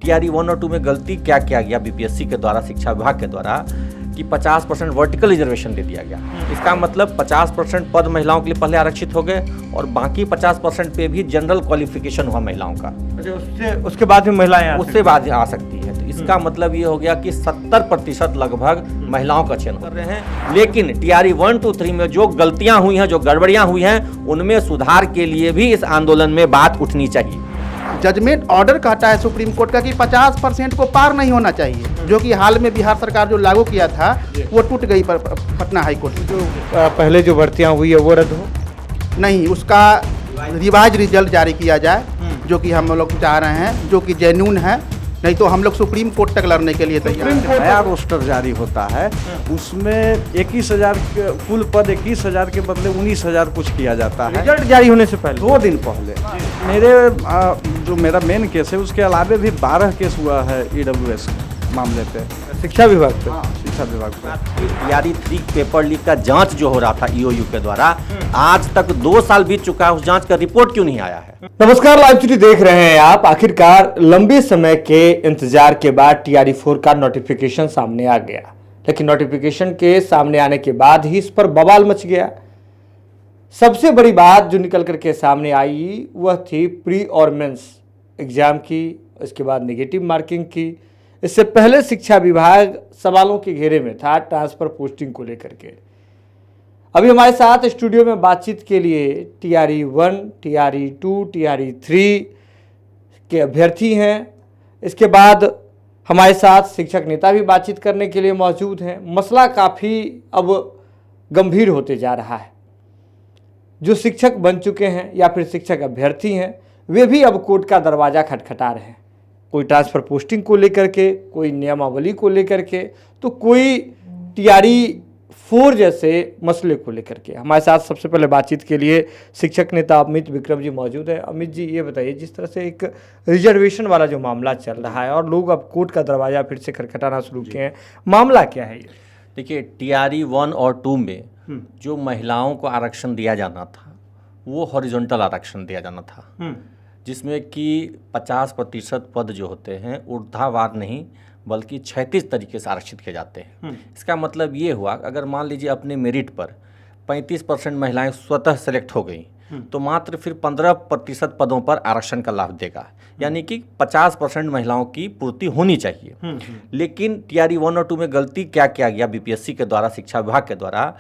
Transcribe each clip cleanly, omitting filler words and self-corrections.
TRE 1 और 2 में गलती क्या किया गया बीपीएससी के द्वारा, शिक्षा विभाग के द्वारा, कि 50% वर्टिकल रिजर्वेशन दे दिया गया। इसका मतलब 50% पद महिलाओं के लिए पहले आरक्षित हो गए और बाकी 50% पे भी जनरल क्वालिफिकेशन हुआ महिलाओं का। उसके बाद में महिलाएं उससे बाद आ सकती है। तो इसका मतलब ये हो गया कि 70% लगभग महिलाओं का चयन कर रहे हैं। लेकिन टीआरई 1, 2, 3 में जो गलतियां हुई हैं, जो गड़बड़ियां हुई हैं, उनमें सुधार के लिए भी इस आंदोलन में बात उठनी चाहिए। जजमेंट ऑर्डर कहता है सुप्रीम कोर्ट का कि 50% को पार नहीं होना चाहिए, जो कि हाल में बिहार सरकार जो लागू किया था वो टूट गई पटना हाई कोर्ट। जो पहले जो भर्तियां हुई है वो रद्द हो? नहीं, उसका रिवाइज रिजल्ट जारी किया जाए, जो कि हम लोग चाह रहे हैं, जो कि जेन्युइन है। नहीं तो हम लोग सुप्रीम कोर्ट तक लड़ने के लिए तैयार हैं। नया रोस्टर जारी होता है, उसमें 21,000 कुल पद 21,000 के बदले 19,000 कुछ किया जाता है। रिजल्ट जारी होने से पहले 2 दिन पहले मेरा मेन केस है, उसके अलावे भी 12 केस हुआ है ईडब्ल्यूएस मामले पे, शिक्षा विभाग पे। शिक्षा विभाग पे। टीआरई 3 पेपर लीक का जांच जो हो रहा था ईओयू के द्वारा, आज तक 2 साल बीत चुका है, उस जांच का रिपोर्ट क्यों नहीं आया है? नमस्कार, लाइव सिटी देख रहे हैं आप। आखिरकार लंबे समय के इंतजार के बाद टीआरई 4 का नोटिफिकेशन सामने आ गया, लेकिन नोटिफिकेशन के सामने आने के बाद ही इस पर बवाल मच गया। सबसे बड़ी बात जो निकल करके सामने आई वह थी प्री और मेंस एग्जाम की, इसके बाद नेगेटिव मार्किंग की। इससे पहले शिक्षा विभाग सवालों के घेरे में था ट्रांसफर पोस्टिंग को लेकर के। अभी हमारे साथ स्टूडियो में बातचीत के लिए टीआरई 1, टीआरई 2, टीआरई 3 के अभ्यर्थी हैं। इसके बाद हमारे साथ शिक्षक नेता भी बातचीत करने के लिए मौजूद हैं। मसला काफ़ी अब गंभीर होते जा रहा है। जो शिक्षक बन चुके हैं या फिर शिक्षक अभ्यर्थी हैं, वे भी अब कोर्ट का दरवाज़ा खटखटा रहे हैं। कोई ट्रांसफ़र पोस्टिंग को लेकर के, कोई नियमावली को लेकर के, तो कोई टीआरई 4 जैसे मसले को लेकर के। हमारे साथ सबसे पहले बातचीत के लिए शिक्षक नेता अमित विक्रम जी मौजूद है। अमित जी, ये बताइए, जिस तरह से एक रिजर्वेशन वाला जो मामला चल रहा है और लोग अब कोर्ट का दरवाज़ा फिर से खटखटाना शुरू किए हैं, मामला क्या है ये? देखिए, टीआरई 1 और 2 में जो महिलाओं को आरक्षण दिया जाना था वो हॉरिजॉन्टल आरक्षण दिया जाना था, जिसमें कि 50% पद जो होते हैं ऊर्ध्वाधर नहीं बल्कि क्षैतिज तरीके से आरक्षित किए जाते हैं। इसका मतलब ये हुआ, अगर मान लीजिए अपने मेरिट पर 35% महिलाएं स्वतः सेलेक्ट हो गई तो मात्र फिर 15% पदों पर आरक्षण का लाभ देगा, यानी कि 50% महिलाओं की पूर्ति होनी चाहिए। लेकिन टीआरई 1 और 2 में गलती क्या किया गया बीपीएससी के द्वारा, शिक्षा विभाग के द्वारा,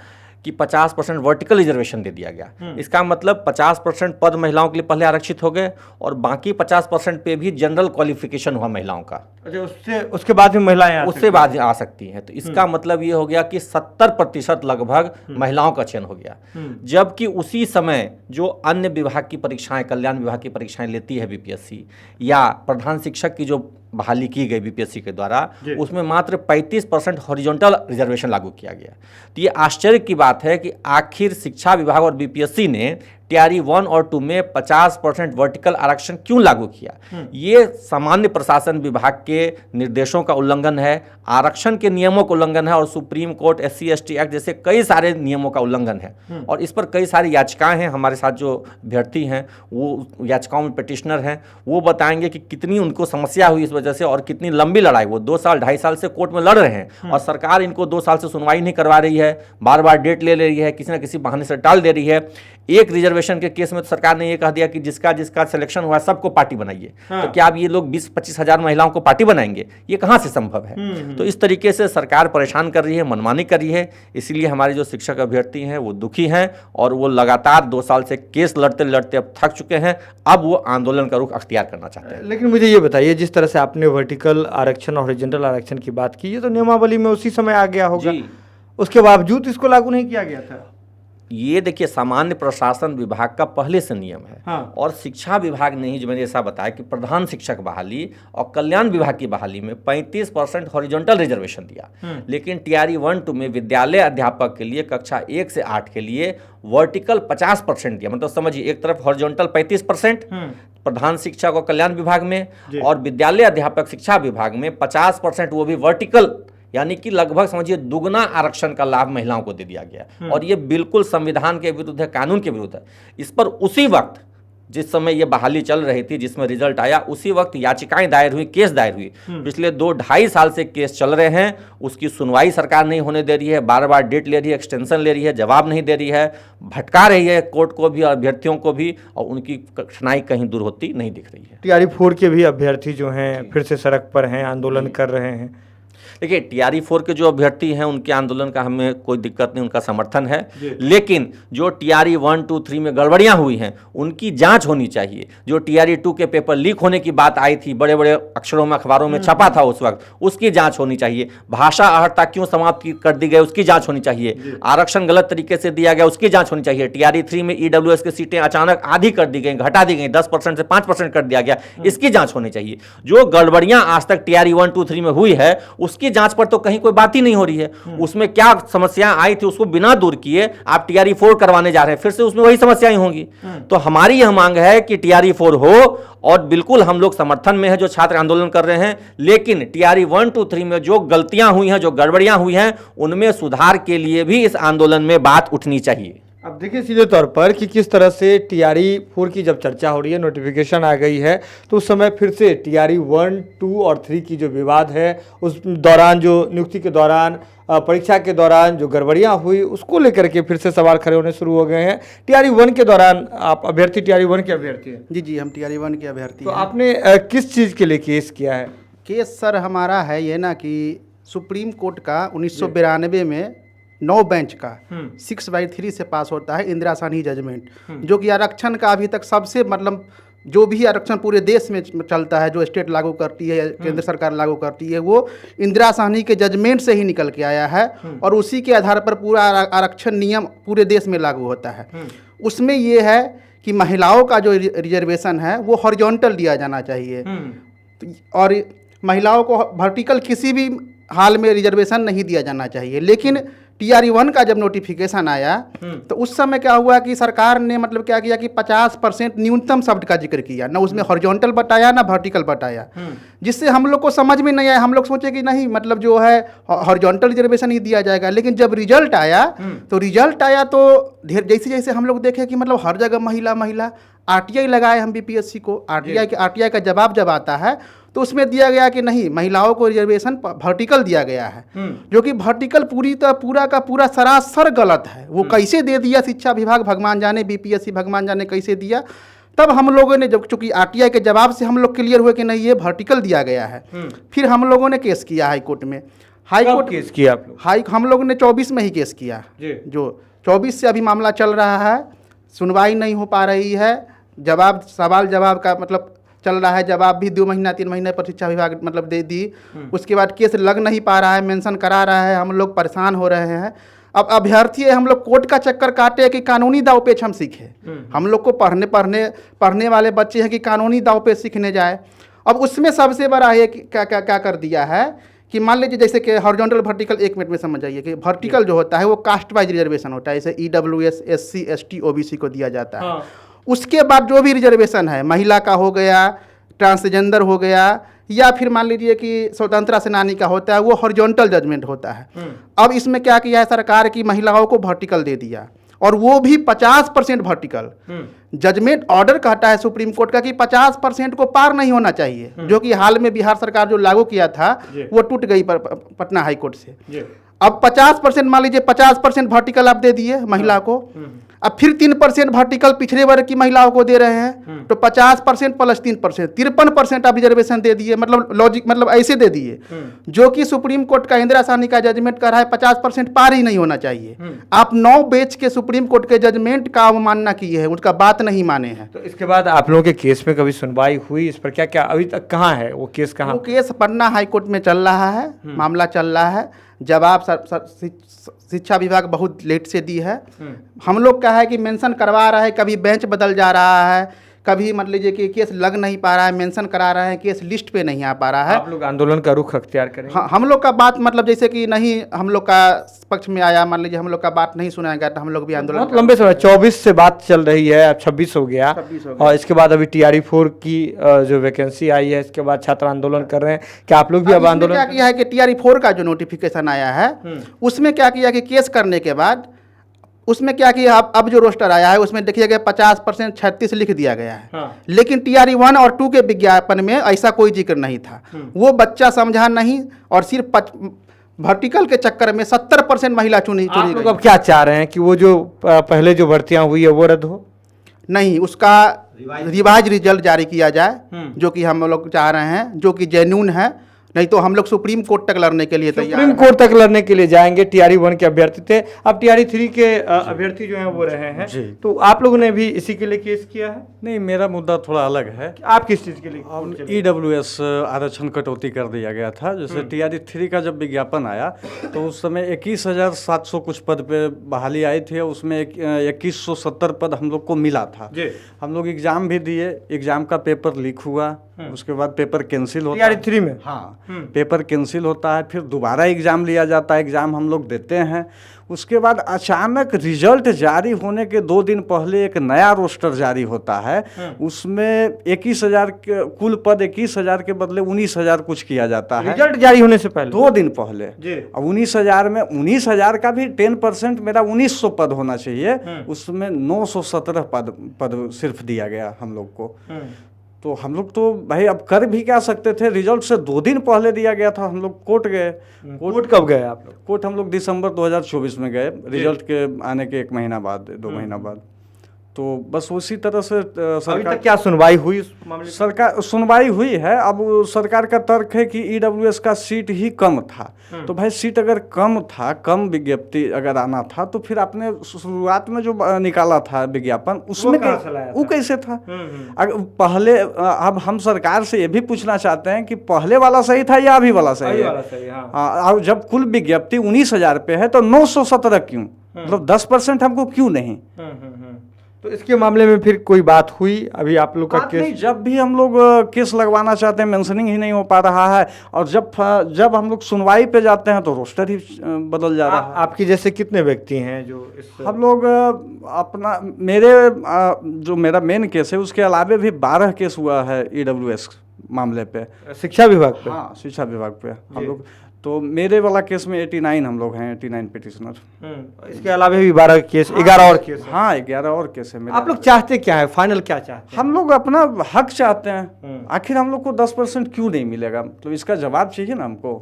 कि 50% वर्टिकल रिजर्वेशन दे दिया गया। इसका मतलब 50% पद महिलाओं के लिए पहले आरक्षित हो गए और बाकी 50% पे भी जनरल क्वालिफिकेशन हुआ महिलाओं का। उसके बाद में महिलाएं उससे बाद आ सकती हैं। तो इसका मतलब ये हो गया कि 70% लगभग महिलाओं का चयन हो गया। जबकि उसी समय जो अन्य विभाग की परीक्षाएं, कल्याण विभाग की परीक्षाएं लेती है बीपीएससी, या प्रधान शिक्षक की जो बहाली की गई बीपीएससी के द्वारा, उसमें मात्र 35% हॉरिजॉन्टल रिजर्वेशन लागू किया गया। तो ये आश्चर्य की बात है कि आखिर शिक्षा विभाग और बीपीएससी ने टीआरई 1 और 2 में 50% वर्टिकल आरक्षण क्यों लागू किया? ये सामान्य प्रशासन विभाग के निर्देशों का उल्लंघन है, आरक्षण के नियमों का उल्लंघन है और सुप्रीम कोर्ट, SC/ST एक्ट जैसे कई सारे नियमों का उल्लंघन है। और इस पर कई सारी याचिकाएं हैं। हमारे साथ जो अभ्यर्थी हैं वो याचिकाओं में पिटिशनर हैं, वो बताएंगे कि कितनी उनको समस्या हुई इस वजह से और कितनी लंबी लड़ाई, वो 2 साल 2.5 साल से कोर्ट में लड़ रहे हैं और सरकार इनको 2 साल से सुनवाई नहीं करवा रही है, बार बार डेट ले रही है, किसी न किसी बहाने से टाल दे रही है। एक रिजर्वेशन के केस में तो सरकार ने ये कह दिया कि जिसका जिसका सिलेक्शन हुआ सबको पार्टी बनाइए। तो क्या अब ये लोग 20-25 हज़ार महिलाओं को पार्टी बनाएंगे? ये कहाँ से संभव है? तो इस तरीके से सरकार परेशान कर रही है, मनमानी कर रही है। इसलिए हमारे जो शिक्षक अभ्यर्थी हैं वो दुखी हैं और वो लगातार 2 साल से केस लड़ते लड़ते अब थक चुके हैं। अब वो आंदोलन का रुख अख्तियार करना चाहते हैं। लेकिन मुझे ये बताइए, जिस तरह से आपने वर्टिकल आरक्षण और हॉरिजॉन्टल आरक्षण की बात की, ये तो नियमावली में उसी समय आ गया होगा, उसके बावजूद इसको लागू नहीं किया गया था? ये देखिए, सामान्य प्रशासन विभाग का पहले से नियम है। और शिक्षा विभाग ने ही, जो मैंने ऐसा बताया कि प्रधान शिक्षक बहाली और कल्याण विभाग की बहाली में 35% हॉरिजॉन्टल रिजर्वेशन दिया। लेकिन टीआरई 1, 2 में विद्यालय अध्यापक के लिए कक्षा 1 से 8 के लिए वर्टिकल 50% दिया। मतलब समझिए, एक तरफ हॉरिजॉन्टल 35% प्रधान शिक्षक और कल्याण विभाग में, और विद्यालय अध्यापक शिक्षा विभाग में 50%, वो भी वर्टिकल, यानी कि लगभग समझिए दुगना आरक्षण का लाभ महिलाओं को दे दिया गया। और ये बिल्कुल संविधान के विरुद्ध है, कानून के विरुद्ध है। इस पर उसी वक्त जिस समय ये बहाली चल रही थी, जिसमें रिजल्ट आया, उसी वक्त याचिकाएं दायर हुई, केस दायर हुई। पिछले 2-2.5 साल से केस चल रहे हैं, उसकी सुनवाई सरकार नहीं होने दे रही है, बार बार डेट ले रही है, एक्सटेंशन ले रही है, जवाब नहीं दे रही है, भटका रही है कोर्ट को भी और अभ्यर्थियों को भी, और उनकी कठिनाई कहीं दूर होती नहीं दिख रही है। टीआरई 4 के भी अभ्यर्थी जो हैं फिर से सड़क पर हैं, आंदोलन कर रहे हैं। देखिए, टीआरई 4 के जो अभ्यर्थी हैं उनके आंदोलन का हमें कोई दिक्कत नहीं, उनका समर्थन है, लेकिन जो टीआरई 1, 2, 3 में गड़बड़ियां हुई हैं उनकी जांच होनी चाहिए। जो टीआरई 2 के पेपर लीक होने की बात आई थी, बड़े बड़े अक्षरों में अखबारों में छपा था उस वक्त, उसकी जांच होनी चाहिए। भाषा अहर्ता क्यों समाप्त कर दी गई, उसकी जांच होनी चाहिए। आरक्षण गलत तरीके से दिया गया, उसकी जांच होनी चाहिए। टीआरई 3 में ईडब्ल्यूएस की सीटें अचानक आधी कर दी गई, घटा दी गई, 10% से 5% कर दिया गया, इसकी जांच होनी चाहिए। जो गड़बड़ियां आज तक टीआरई 1, 2, 3 में हुई है उसकी जांच पर तो कहीं कोई बात ही नहीं हो रही है। उसमें क्या समस्याएं आई थी उसको बिना दूर किए आप टीआरई 4 करवाने जा रहे हैं, फिर से उसमें वही समस्याएं होंगी। तो हमारी यह मांग है कि टीआरई 4 हो, और बिल्कुल हम लोग समर्थन में है जो छात्र आंदोलन कर रहे हैं, लेकिन टीआरई 1, 2, 3 में जो गलतियां हुई हैं, जो गड़बड़ियां हुई हैं, उनमें सुधार के लिए भी इस आंदोलन में बात उठनी चाहिए। अब देखिए सीधे तौर पर कि किस तरह से टीआरई 4 की जब चर्चा हो रही है, नोटिफिकेशन आ गई है, तो उस समय फिर से टीआरई 1, 2 और 3 की जो विवाद है, उस दौरान जो नियुक्ति के दौरान, परीक्षा के दौरान जो गड़बड़ियां हुई, उसको लेकर के फिर से सवाल खड़े होने शुरू हो गए हैं। टीआरई 1 के दौरान आप अभ्यर्थी टीआरई 1 के अभ्यर्थी हैं? जी, हम टीआरई 1 के अभ्यर्थी तो हैं। आपने किस चीज़ के लिए केस किया है? केस सर हमारा है ये ना कि सुप्रीम कोर्ट का 1992 में 9 बेंच का 6/3 से पास होता है इंदिरा साहनी जजमेंट, जो कि आरक्षण का अभी तक सबसे मतलब जो भी आरक्षण पूरे देश में चलता है, जो स्टेट लागू करती है, केंद्र सरकार लागू करती है, वो इंदिरा साहनी के जजमेंट से ही निकल के आया है, और उसी के आधार पर पूरा आरक्षण नियम पूरे देश में लागू होता है। उसमें ये है कि महिलाओं का जो रिजर्वेशन है वो हॉरिजॉन्टल दिया जाना चाहिए, और महिलाओं को वर्टिकल किसी भी हाल में रिजर्वेशन नहीं दिया जाना चाहिए। लेकिन टीआरई 1 का जब नोटिफिकेशन आया तो उस समय क्या हुआ कि सरकार ने मतलब क्या किया कि 50% न्यूनतम शब्द का जिक्र किया, ना उसमें हॉरिजॉन्टल बताया ना वर्टिकल बताया, जिससे हम लोग को समझ में नहीं आया। हम लोग सोचे कि नहीं मतलब जो है हॉरिजॉन्टल रिजर्वेशन ही दिया जाएगा, लेकिन जब रिजल्ट आया तो जैसे जैसे हम लोग देखे कि मतलब हर जगह महिला महिला, आरटीआई लगाए हम बीपीएससी को, आरटीआई का जवाब जब आता है तो उसमें दिया गया कि नहीं, महिलाओं को रिजर्वेशन वर्टिकल दिया गया है, जो कि वर्टिकल पूरा का पूरा सरासर गलत है। वो कैसे दे दिया शिक्षा विभाग भगवान जाने, बीपीएससी भगवान जाने कैसे दिया। तब हम लोगों ने जब चूंकि आरटीआई के जवाब से हम लोग क्लियर हुए कि नहीं ये वर्टिकल दिया गया है, फिर हम लोगों ने केस किया हाई कोर्ट में। हाई कोर्ट केस किया आप लोग? हम लोगों ने 24 में ही केस किया, जो 24 से अभी मामला चल रहा है, सुनवाई नहीं हो पा रही है, सवाल जवाब का मतलब चल रहा है, जवाब भी 2 महीना 3 महीने पर शिक्षा विभाग मतलब दे दी, उसके बाद केस लग नहीं पा रहा है, मेंशन करा रहा है, हम लोग परेशान हो रहे हैं। अब अभ्यर्थी है, हम लोग कोर्ट का चक्कर काटे कि कानूनी दाव पेच हम सीखे। हम लोग को पढ़ने वाले बच्चे हैं कि कानूनी दाव पेच सीखने जाए। अब उसमें सबसे बड़ा है कि क्या कर दिया है कि मान लीजिए जैसे कि हॉरिजॉन्टल वर्टिकल, 1 मिनट में समझ जाइए कि वर्टिकल जो होता है वो कास्ट वाइज रिजर्वेशन होता है, जैसे ईडब्ल्यूएस, एससी, एसटी, ओबीसी को दिया जाता है। उसके बाद जो भी रिजर्वेशन है, महिला का हो गया, ट्रांसजेंडर हो गया, या फिर मान लीजिए कि स्वतंत्रता सेनानी का होता है, वो हॉरिजॉन्टल जजमेंट होता है। अब इसमें क्या किया है सरकार की, महिलाओं को वर्टिकल दे दिया, और वो भी 50% वर्टिकल। जजमेंट ऑर्डर कहता है सुप्रीम कोर्ट का कि 50% को पार नहीं होना चाहिए, जो कि हाल में बिहार सरकार जो लागू किया था वो टूट गई पटना हाई कोर्ट से। अब 50% मान लीजिए 50% वर्टिकल आप दे दिए महिला को, अब फिर 3% वर्टिकल पिछड़े वर्ग की महिलाओं को दे रहे हैं, तो 50% प्लस 3% 53% आप रिजर्वेशन दे दिए। मतलब लॉजिक मतलब ऐसे दे दिए, जो कि सुप्रीम कोर्ट का इंदिरा साहनी का जजमेंट कर रहा है 50% पार ही नहीं होना चाहिए। आप 9 बेंच के सुप्रीम कोर्ट के जजमेंट का अवमानना किए हैं, उनका बात नहीं माने हैं। तो इसके बाद आप लोगों के केस में कभी सुनवाई हुई इस पर? क्या अभी तक कहाँ है वो केस? कहाँ? वो केस पटना हाई कोर्ट में चल रहा है, मामला चल रहा है। जवाब शिक्षा विभाग बहुत लेट से दी है। हम लोग क्या है कि मेंशन करवा रहा है, कभी बेंच बदल जा रहा है, कभी मान लीजिए कि केस लग नहीं पा रहा है, मेंशन करा रहे हैं, केस लिस्ट पे नहीं आ पा रहा है। आप लोग आंदोलन का रुख अख्तियार करें? हाँ, हम लोग का बात मतलब जैसे कि नहीं हम लोग का पक्ष में आया, मान लीजिए हम लोग का बात नहीं सुना गया तो हम लोग भी आंदोलन बहुत लंबे समय 24 से बात चल रही है, अब 26 हो गया, और इसके बाद अभी टीआरई 4 की जो वैकेंसी आई है, इसके बाद छात्र आंदोलन कर रहे हैं। क्या आप लोग भी अब आंदोलन? क्या किया है कि टीआरई 4 का जो नोटिफिकेशन आया है उसमें क्या किया कि केस करने के बाद उसमें क्या किया, अब जो रोस्टर आया है उसमें देखिए गया 50% 36 लिख दिया गया है। हाँ। लेकिन टीआरई 1 और 2 के विज्ञापन में ऐसा कोई जिक्र नहीं था। वो बच्चा समझा नहीं और सिर्फ वर्टिकल के चक्कर में 70% महिला चुनी आप लोग गई। अब क्या चाह रहे हैं कि वो जो पहले जो भर्तियां हुई है वो रद्द हो? नहीं, उसका रिवाइज रिजल्ट जारी किया जाए, जो कि हम लोग चाह रहे हैं, जो कि जेन्युइन है। नहीं तो हम लोग सुप्रीम कोर्ट तक लड़ने के लिए तैयार सुप्रीम हैं। कोर्ट तक लड़ने के लिए जाएंगे। टीआरई 1 के अभ्यर्थी थे, अब टीआरई 3 के अभ्यर्थी जो हैं वो रहे हैं। जी। तो आप लोगों ने भी इसी के लिए केस किया है? नहीं, मेरा मुद्दा थोड़ा अलग है। आप किस चीज़ के लिए? EWS आरक्षण कटौती कर दिया गया था। जैसे TRE 3 का जब विज्ञापन आया तो उस समय 21,700 कुछ पद पे बहाली आई थी, उसमें 2170 पद हम लोग को मिला था। जी। हम लोग एग्जाम भी दिए, एग्जाम का पेपर लीक हुआ, उसके बाद पेपर कैंसिल होता टीआरई 3 में? हाँ, पेपर कैंसिल होता है, फिर दोबारा एग्ज़ाम लिया जाता है, एग्ज़ाम हम लोग देते हैं। उसके बाद अचानक रिजल्ट जारी होने के 2 दिन पहले एक नया रोस्टर जारी होता है। उसमें 21,000 कुल पद 21,000 के बदले 19,000 कुछ किया जाता है रिजल्ट जारी होने से पहले 2 दिन पहले। जी। अब 19,000 में 19,000 का भी 10% मेरा 1900 पद होना चाहिए, उसमें 917 पद सिर्फ दिया गया हम लोग को। तो हम लोग तो भाई अब कर भी क्या सकते थे, रिजल्ट से 2 दिन पहले दिया गया था, हम लोग कोर्ट गए। कोर्ट कब गए आप लोग? कोर्ट हम लोग दिसंबर 2024 में गए, रिजल्ट के आने के 1 महीना बाद, 2 महीना बाद। तो बस उसी तरह से अभी सरकार तक क्या सुनवाई हुई उस मामले में? सरकार सुनवाई हुई है। अब सरकार का तर्क है कि EWS का सीट ही कम था। तो भाई सीट अगर कम था, कम विज्ञप्ति अगर आना था, तो फिर आपने शुरुआत में जो निकाला था विज्ञापन उसमें कहाँ से लाया था? वो कैसे था? अगर पहले अब हम सरकार से ये भी पूछना चाहते हैं कि पहले वाला सही था या अभी वाला सही है? और जब कुल विज्ञप्ति 19,000 पे है तो 917 क्यों? मतलब 10% हमको क्यों नहीं? तो इसके मामले में फिर कोई बात हुई? अभी आप लोग का बात नहीं, केस जब भी हम लोग केस लगवाना चाहते हैं मेंशनिंग ही नहीं हो पा रहा है, और जब हम लोग सुनवाई पे जाते हैं तो रोस्टर ही बदल जा रहा है। आपके जैसे कितने व्यक्ति हैं जो इस हम लोग अपना जो मेरा मेन केस है उसके अलावे भी 12 केस हुआ है EWS मामले पे, शिक्षा विभाग पे? हाँ, शिक्षा विभाग पे हम लोग। तो मेरे वाला केस में 89 हम लोग हैं, 89 पिटिशनर। इसके अलावा भी 12 केस, 11 और केस? हाँ, 11 और केस है मेरे। आप लोग चाहते क्या है, फाइनल क्या चाहते हैं? हम लोग अपना हक चाहते हैं। आखिर हम लोग को 10% क्यों नहीं मिलेगा? तो इसका जवाब चाहिए ना हमको।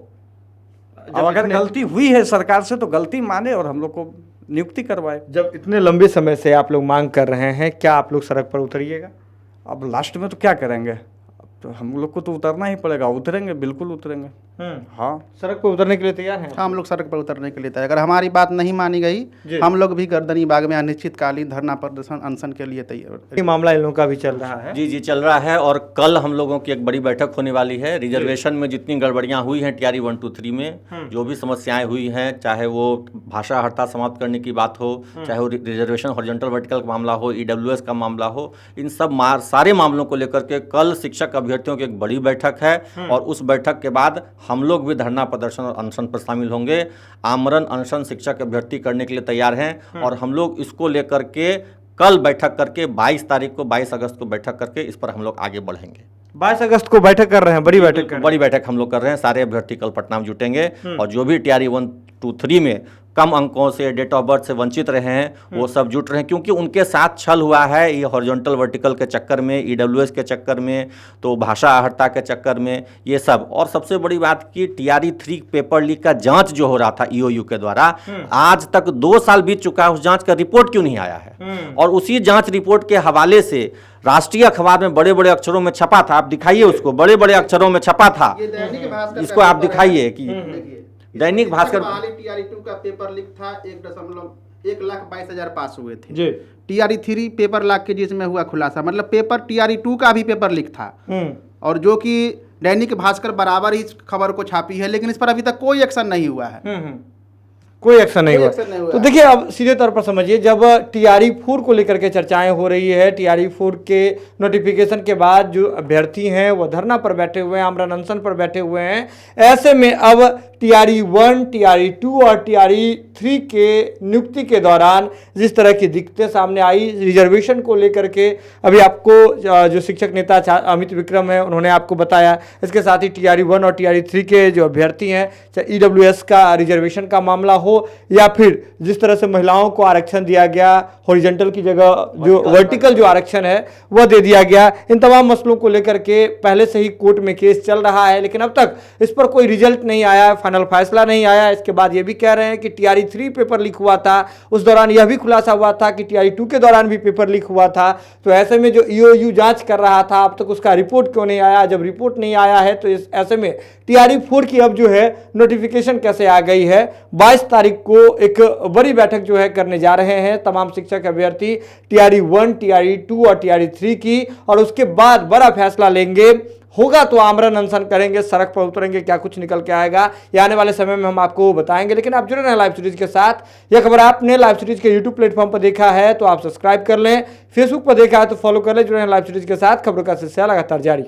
अब अगर गलती हुई है सरकार से तो गलती माने और हम लोग को नियुक्ति करवाए। जब इतने लंबे समय से आप लोग मांग कर रहे हैं, क्या आप लोग सड़क पर उतरिएगा? अब लास्ट में तो क्या करेंगे? तो हम लोग को तो उतरना ही पड़ेगा। उतरेंगे, बिल्कुल उतरेंगे। हाँ, सड़क पर उतरने के लिए तैयार हैं? हम लोग सड़क पर उतरने के लिए तैयार। अगर हमारी बात नहीं मानी गई, हम लोग भी गर्दनी बाग में अनिश्चितकालीन धरना प्रदर्शन अनशन के लिए तैयार। ये मामला इन लोगों का भी चल रहा है? जी जी चल रहा है, और कल हम लोगों की एक बड़ी बैठक होने वाली है। रिजर्वेशन में जितनी गड़बड़ियां हुई हैं TRE 1, 2, 3 में, जो भी समस्याएं हुई हैं, चाहे वो भाषा हड़ताल समाप्त करने की बात हो, चाहे वो रिजर्वेशन हॉरिजॉन्टल वर्टिकल का मामला हो, EWS का मामला हो, इन सब सारे मामलों को लेकर के कल शिक्षक अभ्यर्थियों की एक बड़ी बैठक है। और उस बैठक के बाद हम लोग भी धरना प्रदर्शन और अनशन पर शामिल होंगे। आमरण अनशन शिक्षक अभ्यर्थी करने के लिए तैयार हैं, और हम लोग इसको लेकर के कल बैठक करके 22 अगस्त को बैठक करके इस पर हम लोग आगे बढ़ेंगे। 22 अगस्त को बैठक कर रहे हैं, बड़ी बैठक कर रहे हैं? बड़ी बैठक हम लोग कर रहे हैं। सारे अभ्यर्थी कल पटना में जुटेंगे, और जो भी TRE 1, 2, 3 में कम अंकों से, डेट ऑफ बर्थ से वंचित रहे हैं, वो सब जुट रहे हैं, क्योंकि उनके साथ छल हुआ है ये हॉरिजॉन्टल वर्टिकल के चक्कर में, EWS के चक्कर में, तो भाषा आहर्ता के चक्कर में, ये सब। और सबसे बड़ी बात कि TRE 3 पेपर लीक का जांच जो हो रहा था EOU के द्वारा, आज तक 2 साल बीत चुका है, उस जांच का रिपोर्ट क्यों नहीं आया है? और उसी जांच रिपोर्ट के हवाले से राष्ट्रीय अखबार में बड़े बड़े अक्षरों में छपा था, आप दिखाइए उसको, बड़े बड़े अक्षरों में छपा था, इसको आप दिखाइए कि दैनिक भास्कर TRE 2 का पेपर लीक था, 1,22,000 पास हुए थे। जी। TRE 3 पेपर लीक के जिसमें हुआ खुलासा, मतलब पेपर TRE 2 का भी पेपर लीक था, और जो कि दैनिक भास्कर बराबर इस खबर को छापी है, लेकिन इस पर अभी तक कोई एक्शन नहीं हुआ है। कोई एक्शन नहीं हुआ। तो देखिए, अब सीधे तौर पर समझिए, जब TRE 4 को लेकर के चर्चाएं हो रही है, TRE 4 के नोटिफिकेशन के बाद जो अभ्यर्थी हैं वो धरना पर बैठे हुए हैं, आमरण अनशन पर बैठे हुए हैं, ऐसे में अब TRE-1, TRE-2 और TRE-3 के नियुक्ति के दौरान जिस तरह की दिक्कतें सामने आई रिजर्वेशन को लेकर के, अभी आपको जो शिक्षक नेता अमित विक्रम है उन्होंने आपको बताया। इसके साथ ही TRE-1 और TRE-3 के जो अभ्यर्थी हैं, चाहे EWS का रिजर्वेशन का मामला हो या फिर जिस तरह से महिलाओं को आरक्षण दिया गया, हॉरिजॉन्टल की जगह जो वर्टिकल जो आरक्षण है वह दे दिया गया, इन तमाम मसलों को लेकर के पहले से ही कोर्ट में केस चल रहा है, लेकिन अब तक इस पर कोई रिजल्ट नहीं आया, फाइनल फैसला नहीं आया। इसके बाद ये भी कह रहे हैं कि TRE-3 पेपर लीक हुआ था, उस दौरान यह भी खुलासा हुआ था कि TRE-2 के दौरान भी पेपर लीक हुआ था। तो ऐसे में जो EOU जांच कर रहा था, अब तक उसका रिपोर्ट क्यों नहीं आया? जब रिपोर्ट नहीं आया है तो इस ऐसे में TRE-4 की अब जो है नोटिफिकेशन कैसे आ गई है? 22 तारीख को एक बड़ी बैठक जो है करने जा रहे हैं तमाम शिक्षक अभ्यर्थी TRE-1, TRE-2 और TRE-3 की, और उसके बाद बड़ा फैसला लेंगे। होगा तो आमरण अनशन करेंगे, सड़क पर उतरेंगे, क्या कुछ निकल के आएगा ये आने वाले समय में हम आपको बताएंगे। लेकिन आप जुड़े रहें लाइव सीरीज के साथ। यह खबर आपने लाइव सीरीज के यूट्यूब प्लेटफॉर्म पर देखा है तो आप सब्सक्राइब कर लें, फेसबुक पर देखा है तो फॉलो कर लें। जुड़े रहें लाइव सीरीज के साथ, खबरों का सिलसिला लगातार जारी।